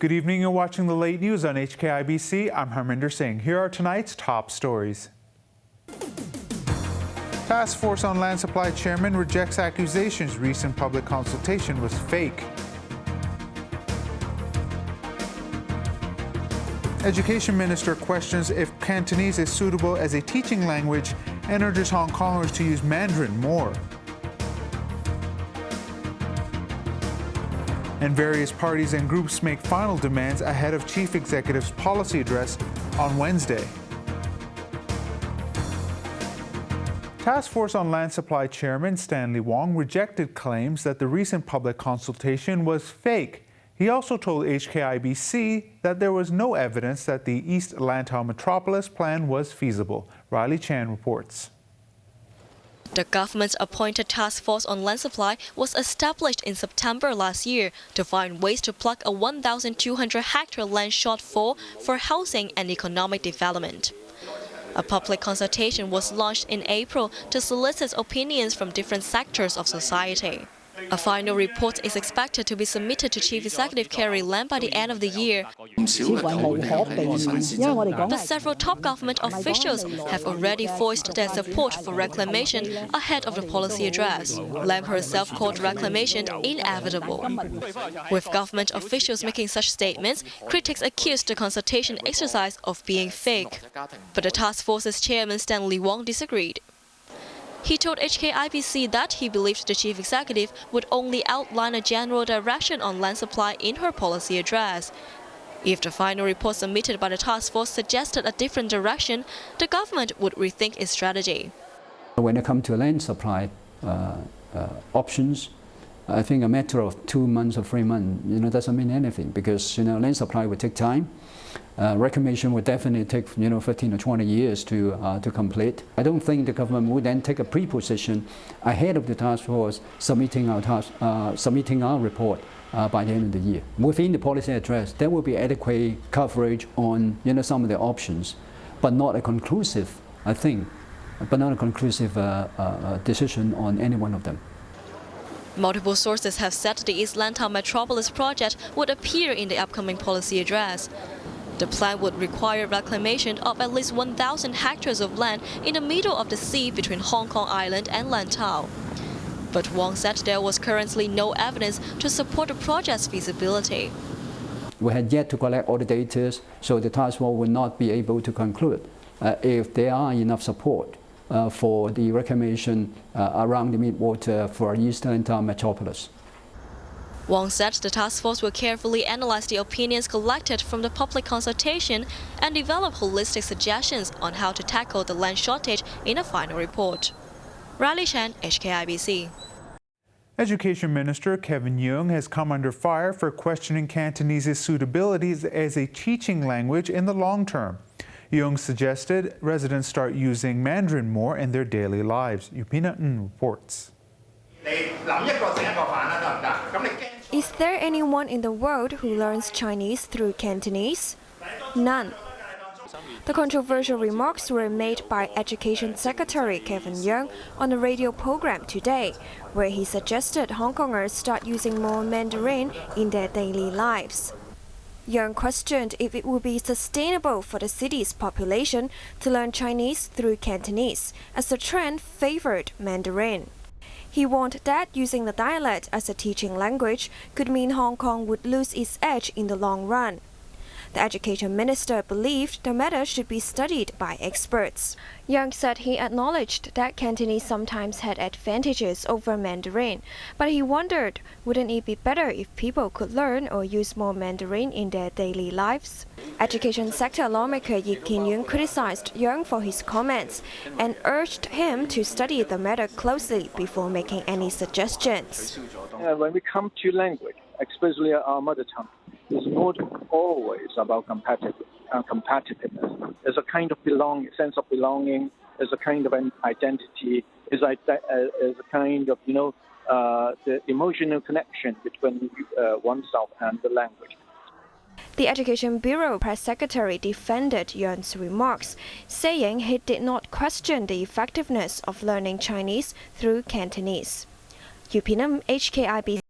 Good evening, you're watching the late news on HKIBC. I'm Harminder Singh. Here are tonight's top stories. Task Force on Land Supply Chairman rejects accusations recent public consultation was fake. Education Minister questions if Cantonese is suitable as a teaching language and urges Hong Kongers to use Mandarin more. And various parties and groups make final demands ahead of Chief Executive's policy address on Wednesday. Task Force on Land Supply Chairman Stanley Wong rejected claims that the recent public consultation was fake. He also told HKIBC that there was no evidence that the East Lantau Metropolis plan was feasible. Riley Chan reports. The government's appointed task force on land supply was established in September last year to find ways to plug a 1,200-hectare land shortfall for housing and economic development. A public consultation was launched in April to solicit opinions from different sectors of society. A final report is expected to be submitted to Chief Executive Carrie Lam by the end of the year. But several top government officials have already voiced their support for reclamation ahead of the policy address. Lam herself called reclamation inevitable. With government officials making such statements, critics accused the consultation exercise of being fake. But the task force's chairman Stanley Wong disagreed. He told HKIBC that he believed the chief executive would only outline a general direction on land supply in her policy address. If the final report submitted by the task force suggested a different direction, the government would rethink its strategy. When it comes to land supply options, I think a matter of 2 months or 3 months, doesn't mean anything because land supply will take time. Reclamation will definitely take 15 or 20 years to complete. I don't think the government would then take a pre-position ahead of the task force submitting our report by the end of the year. Within the policy address, there will be adequate coverage on some of the options, but not a conclusive, decision on any one of them. Multiple sources have said the East Lantau Metropolis project would appear in the upcoming policy address. The plan would require reclamation of at least 1,000 hectares of land in the middle of the sea between Hong Kong Island and Lantau. But Wong said there was currently no evidence to support the project's feasibility. We had yet to collect all the data, so the task force will not be able to conclude if there are enough support for the reclamation around the midwater for East Lantau Metropolis. Wong said the task force will carefully analyze the opinions collected from the public consultation and develop holistic suggestions on how to tackle the land shortage in a final report. Riley Chan, HKIBC. Education Minister Kevin Yeung has come under fire for questioning Cantonese's suitability as a teaching language in the long term. Yeung suggested residents start using Mandarin more in their daily lives. Yupina reports. Is there anyone in the world who learns Chinese through Cantonese? None. The controversial remarks were made by Education Secretary Kevin Yeung on a radio program today, where he suggested Hong Kongers start using more Mandarin in their daily lives. Yeung questioned if it would be sustainable for the city's population to learn Chinese through Cantonese, as the trend favored Mandarin. He warned that using the dialect as a teaching language could mean Hong Kong would lose its edge in the long run. The education minister believed the matter should be studied by experts. Yeung said he acknowledged that Cantonese sometimes had advantages over Mandarin, but he wondered, wouldn't it be better if people could learn or use more Mandarin in their daily lives? Education sector lawmaker Yi Kin-yung criticized Yeung for his comments and urged him to study the matter closely before making any suggestions. When we come to language, especially our mother tongue, it's not always about competitiveness. It's a kind of sense of belonging. It's a kind of an identity. It's a kind of the emotional connection between oneself and the language. The Education Bureau Press Secretary defended Yeung's remarks, saying he did not question the effectiveness of learning Chinese through Cantonese. Yupinam, HKIBC.